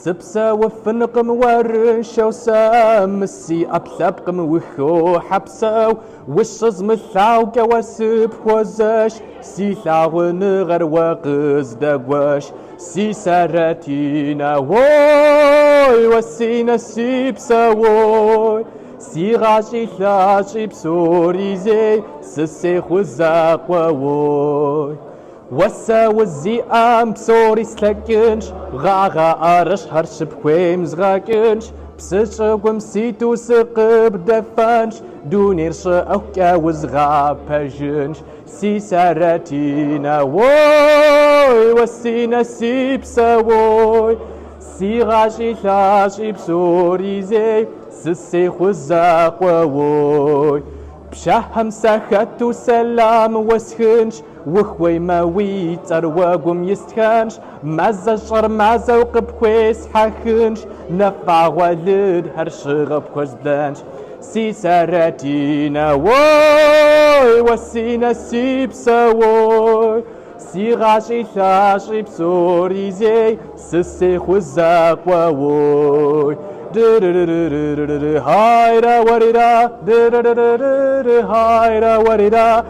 سبسا وفنقم ورشا وسامسي أبلبقم وخو حبسا وشز مثاوكا وسب خوزش سي ثاغن غر وقز دقوش سي سارتينا ووي وسينا سيبسا ووي سي غاشي ثاشي بسوري زي سسي خوزاق ووي وسا وزي ام بسوري سلكنش غاغا ارش هرش بخويمز غاكنش بسشقم سيتو سقب دفنش دونيرش اوكا وزغا بجنش سي سارتينا ووي وسينا سيبسا ووي سي غاشي ثاشي بسوري زي سسي خوزاق ووي بشهم سخت وسلام وسخنش وخوي ما ويتر وقم يستخنش مازا شر مازا وقب كويس حاخنش نفع ولد هرشغب كوز بلانش سي سارتينا ووي وسينا سيبسا ووي سي غاشي ثاشي بسوري زي سسي خوزاق ووي هايرا وريرا هايرا وريرا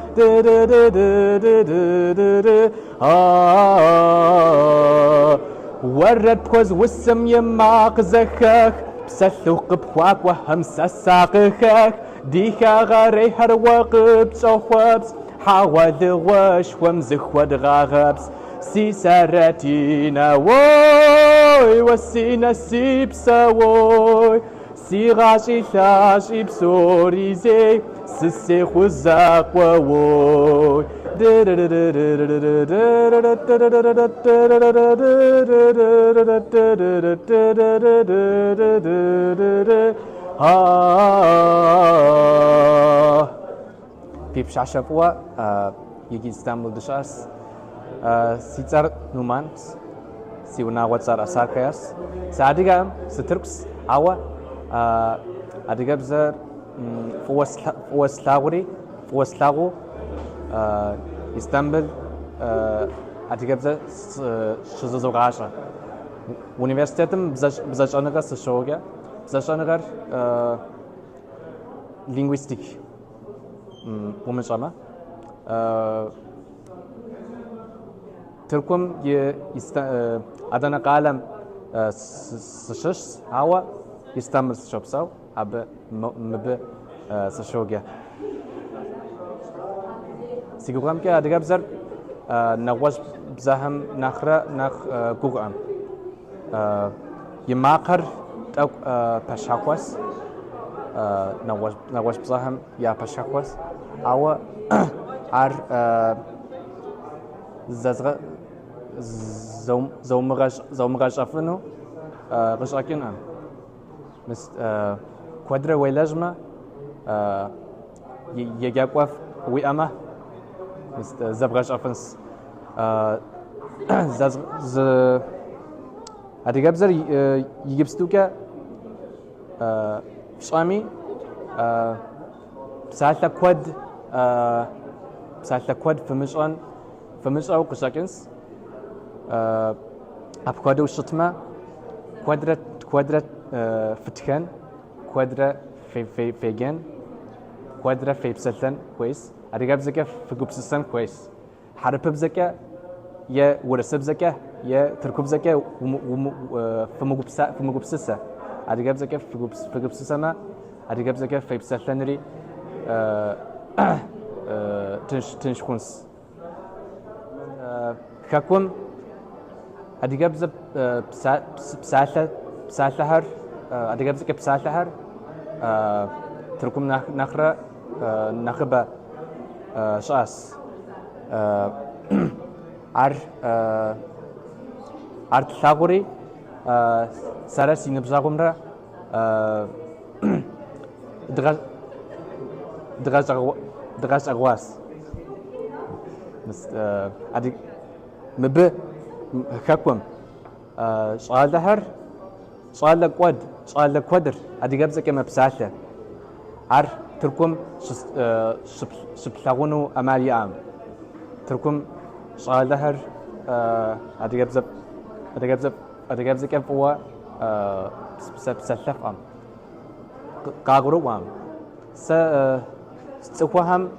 ورد بخوز وسم يماق زخخ بسثوق بخواك وهم سساقخخ ديخا غاري هر وقب صوخوبس حاوذ وش ومزخ ودغاغبس سي سارتينا ووي وسينا سيبسا ووي سي غاشي ثاشي بسوري زي سسي خوزاق ووي في بشعشفوا يجي استعمل دشاس سيتر نومانس سيونا واتسار أساكياس ساديغام ستركس أوا أديغاب زر فوس لاغو إسطنبول أديغاب زر شزوغاشا Университетом бзачаныгар сышоуга бзачаныгар лингвистик умешама تركم أدنى قالم سشش هوا يستمر سشوبساو أب مب سشوجة سيقولم كي أديك بزر نواش بزهم نخرة نخ كوغام يماقر أو بشاكوس نواش بزهم يا بشاكوس أو أر زومغاش أفنو غشاكينا مس كوادرا ويلاجما يجاكوف ويأما مس زبغاش أفنس ز هذا بزر يجيبستوكا شامي سالتا كواد فمش أو قشاكنس أبكادو شتما كوادرة فتخان كوادرة فيجان كوادرة في بسلتن كويس أرجع بزكاة في جوبسسن كويس حرب بزكاة يا ورثة بزكاة يا تركب زكاة في مجوبسسة أرجع بزكاة في جوبسسنا أرجع بزكاة في بسلتنري تنش خونس كاكم أديك بزب بسالهر أديك بزك بسالهر تركم نخرة نخبة شاس أرت ثاغوري سارس ينبزاغمرا دغاش أغواس بس أديك مب حكم شغال دهر شغال كوادر أديك أبزك كم بساعته عر تركم شبلاغونو أمالي عام تركم شغال دهر أديك أبزك كم هو بسلف أم قاغرو أم سوهم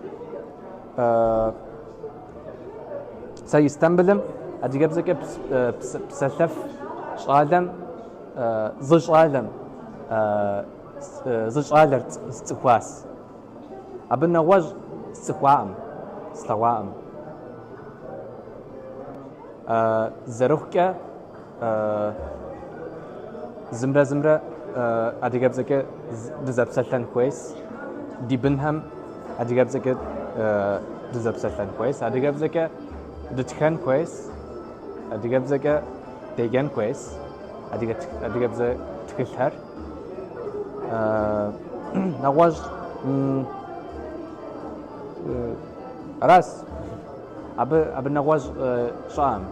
سيستنبلم أدي قبزك بسلف شغالم زج عالم زج عالر سوهاس أبنا وج سوام سلوام زروكا زمرة أدي قبزك دزاب سلطان كويس دي بنهم أدي قبزك دزاب سلطان كويس أدي قبزك دتخان كويس أدي قبزك تيجان كويس أدي قبزك تكلهر نواج راس أب نواج شام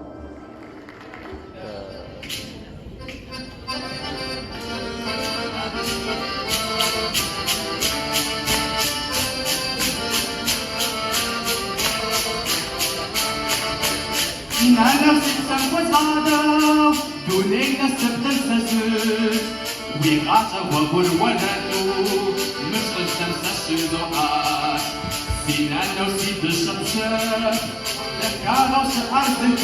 أنا سيستم وزادة دونينا سبتن سجل ويقاطع وقول ونالو مش قسم سجل دعاء سينانا وسيد الشمسة لكانا وسأرضك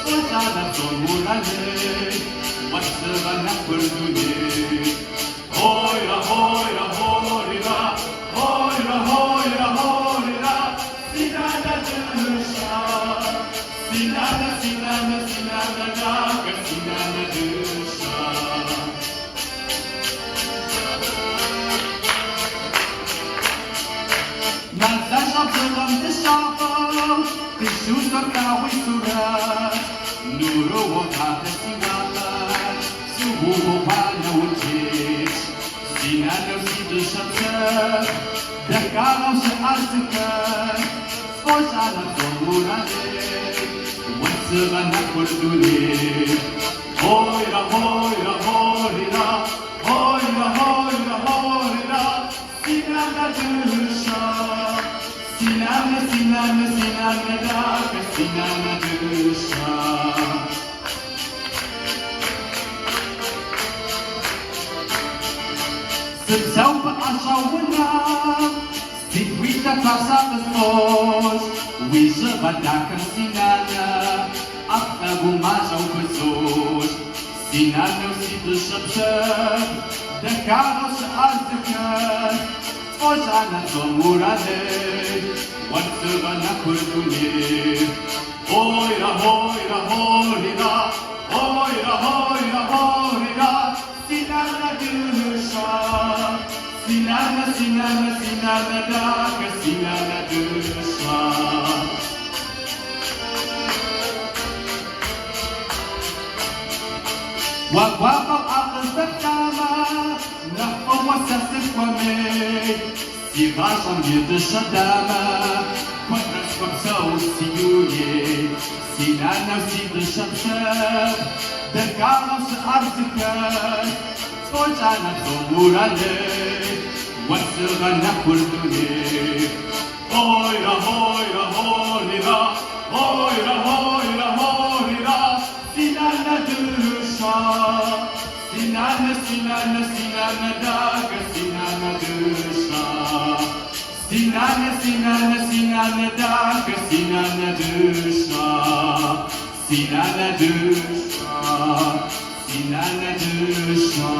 سوجانا الظلمون عليك واسرنا كل دنيا هويرا هويرا هويرا هويرا هويرا هويرا سينانا جلشا سينانا سينانا سينانا داك سينانا جلشا نزاش بظلم تشعطل تشوزك داوي سورات نورو وقعت سينانا سوبو بانا وجيش سينانا وسيد الشمسة دكانا وسأرتك سوجانا الظلمون عليك وانسغنا كل دنيا هويرا هويرا هويرا هويرا هويرا هويرا سينانا جلشا سينانا سينانا سينانا داك سينانا جلشا سوف أشاورنا سيكويتا تاسا بسوش ويشبداك سينانا أخذ ما شوف الزوج سينانا وسيد الشبشب دكانا وسأرتك سوجانا الظلمون عليك وانسغنا كل دنيا هويرا هويرا هويرا هويرا هويرا هويرا سينانا جلشا سينانا سينانا سينانا داك سينانا جلشا وقوافا أقصد الدامة نحو وساسك ومي سيغاشا ميد الشدامة كونس كمساو السيوني سينانا وسيد الشمشب دكانا وسأرتك سوجانا الظلمون عليك وانسغنا كل دنيا هويرا هويرا هويرا هويرا هويرا هويرا سينانا جلشا سينانا سينانا سينانا داك سينانا جلشا سينانا سينانا سينانا داك سينانا جلشا سينانا جلشا سينانا جلشا